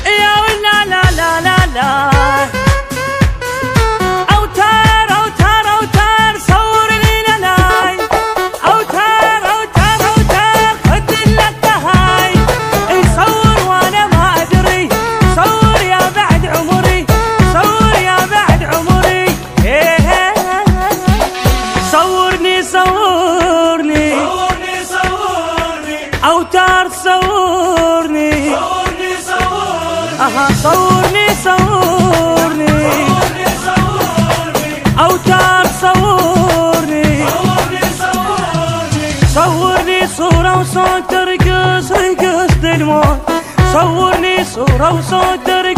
يا ولا لا لا لا لا أوتار أوتار أوتار صورني للاي أوتار أوتار أوتار خد لك هاي صور وأنا ما أدري صور يا بعد عمري صور يا بعد عمري صورني صورني صورني صورني أوتار صورني صورني صورني صورني صورني أوتار صورني صورني صورني صورني صورة وصوت ترقص رقص الموت صورني صورة وصوت ترقص